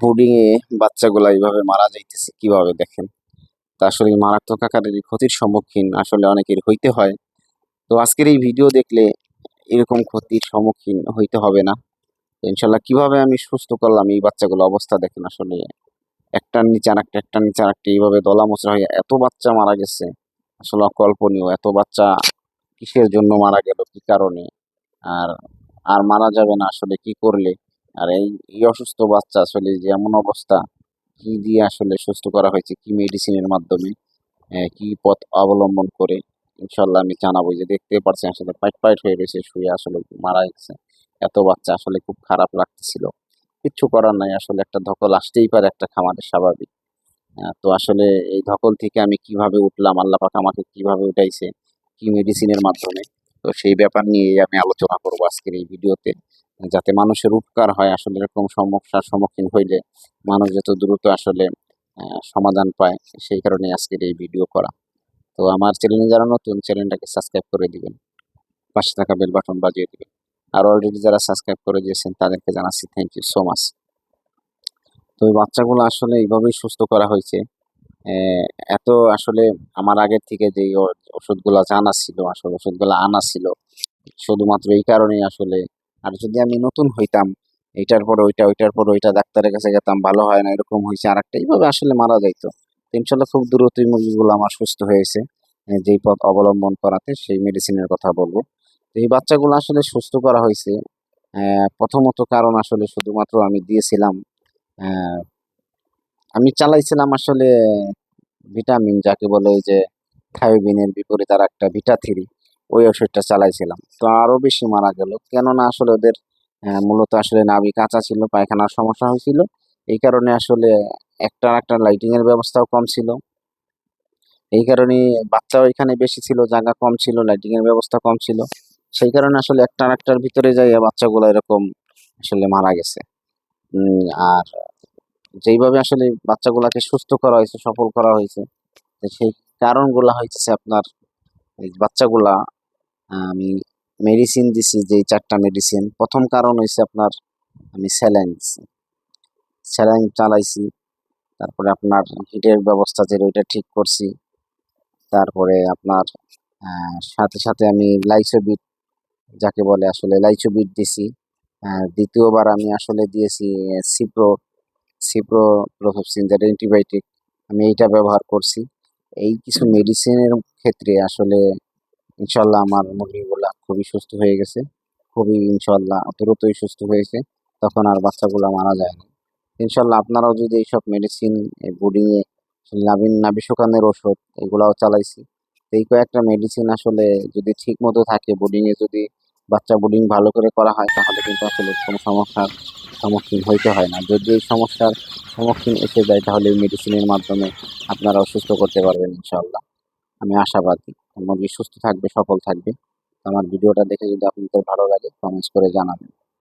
Boarding এ বাচ্চাগুলা এইভাবে মারা যাইতেছে কিভাবে দেখেন। তা আসলে এই মারাত্মক আকারের এই ক্ষতির সম্মুখীন আসলে অনেকের হইতে হয়। তো আজকের এই ভিডিও দেখলে এরকম ক্ষতির সম্মুখীন হইতে হবে না। তো ইনশাল্লাহ কিভাবে আমি সুস্থ করলাম এই বাচ্চাগুলো অবস্থা দেখেন আসলে একটার নিচে আরেকটা, একটার নিচে আরেকটা এইভাবে দলা-মোচড়া হয়ে এত বাচ্চা মারা গেছে। আসলে অকল্পনীয়। এত বাচ্চা কিসের জন্য মারা গেল, কি কারণে? আর আর মারা যাবে না আসলে কি করলে? আর এই অসুস্থ বাচ্চা আসলে যে এমন অবস্থা, কি দিয়ে আসলে সুস্থ করা হয়েছে, কি মেডিসিনের মাধ্যমে, কি পথ অবলম্বন করে ইনশাল্লাহ আমি জানাবো। যে দেখতে পারছেন আসলে পাইট হয়ে রয়েছে শুয়ে আসলে মারা গেছে। এত বাচ্চা আসলে খুব খারাপ লাগতেছিল। কিচ্ছু করার নাই আসলে একটা ধকল আসতেই পারে একটা খামারে স্বাভাবিক। তো আসলে এই ধকল থেকে আমি কিভাবে উঠলাম, আল্লাহ পাক আমাকে কিভাবে উঠাইছে, কি মেডিসিনের মাধ্যমে। তো সেই ব্যাপার নিয়েই আমি আলোচনা করব আজকের এই ভিডিওতে। যাতে মানুষের উপকার হয় আসলে এরকম সমস্যার সম্মুখীন হইলে মানুষ যত দ্রুত আসলে সমাধান পায়, সেই কারণেই আজকের এই ভিডিও করা। তো আমার চ্যানেলে যারা নতুন, চ্যানেলটাকে সাবস্ক্রাইব করে দিবেন। পাশে থাকা বেল বাটন বাজিয়ে দিবেন। আর অলরেডি যারা সাবস্ক্রাইব করে দিয়েছেন তাদেরকে জানাচ্ছি থ্যাংক ইউ সো মাচ। তো এই বাচ্চাগুলো আসলে এইভাবেই সুস্থ করা হয়েছে। অ্যা এত আসলে আমার আগের থেকে যেই ওষুধগুলা জানা ছিল, আসলে ওষুধগুলা আনা ছিল শুধুমাত্র এই কারণেই আসলে। আর যদি আমি নতুন হইতাম, এইটার পরে ওইটা, ওইটার পরে ওইটা, ডাক্তারের কাছে যেতাম, ভালো হয় না, এরকম হইছে আরেকটা, এইভাবে আসলে মারা যাইত। তো ইনশাআল্লাহ খুব দ্রুতই মুরগিগুলো আমার সুস্থ হয়েছে। যেই পথ অবলম্বন করাতে সেই মেডিসিনের কথা বলব। তো এই বাচ্চাগুলো আসলে সুস্থ করা হইছে প্রথমত কারণ আসলে শুধুমাত্র আমি দিয়েছিলাম অ্যা আমি চালাইছিলাম আসলে ভিটামিন যাকে বলে ওই যে থায়োবিনের বিপরীতে আরেকটা ভিটা-3 ওই ওষুধটা চালাইছিলাম। তো আরো বেশি মারা গেল। কেননা আসলে ওদের মূলত আসলে নাভি কাঁচা ছিল, পায়খানার সমস্যা হয়েছিল। এই কারণে আসলে একটা লাইটিং এর ব্যবস্থাও কম ছিল। এই কারণে বাচ্চাও এখানে বেশি ছিল, জায়গা কম ছিল, লাইটিং এর ব্যবস্থা কম ছিল। সেই কারণে আসলে একটা আরেকটার ভিতরে যাইয়া বাচ্চাগুলো এরকম আসলে মারা গেছে। আর যেইভাবে আসলে বাচ্চাগুলাকে সুস্থ করা হয়েছে, সফল করা হয়েছে, তো সেই কারণগুলা হইতেছে আপনার এই বাচ্চাগুলা আমি মেডিসিন দিছি যেই ৪ টা মেডিসিন। ১ম কারণ হইছে আপনার আমি স্যালাইন দিছি। স্যালাইন চালাইছি। তারপরে আপনার হিটের ব্যবস্থা যেটা ওইটা ঠিক করছি। তারপরে আপনার সাথে আমি লাইসোবিট যাকে বলে আসলে লাইসোবিট দিছি। ২য় বার আমি আসলে দিয়েছি সিপ্রোফ্লোক্সাসিন যেটা অ্যান্টিবায়োটিক। আমি এইটা ব্যবহার করছি। এই কিছু মেডিসিনের ক্ষেত্রে আসলে ইনশাআল্লাহ আমার মুরগিগুলা খুবই সুস্থ হয়ে গেছে। খুবই ইনশাআল্লাহ দ্রুতই সুস্থ হয়েছে। তখন আর বাচ্চাগুলা মারা যায় না। ইনশাআল্লাহ আপনারাও যদি এইসব মেডিসিন ব্রুডিং এ নাভি শুকানোর ওষুধ এগুলাও চালাইছি। এই কয়েকটা মেডিসিন আসলে যদি ঠিকমতো থাকে ব্রুডিং এ যদি বাচ্চা ব্রুডিং ভালো করে করা হয় তাহলে কিন্তু আসলে কোনো সমস্যার সম্মুখীন হইতে হয় না। যদি এই সমস্যার সম্মুখীন এসে যায় তাহলে এই মেডিসিনের মাধ্যমে আপনারাও সুস্থ করতে পারবেন ইনশাআল্লাহ। আমি আশাবাদী মুরগি সুস্থ থাকবে, সফল থাকবে। আমার ভিডিওটা দেখে যদি আপনাদের ভালো লাগে কমেন্টস করে জানাবেন।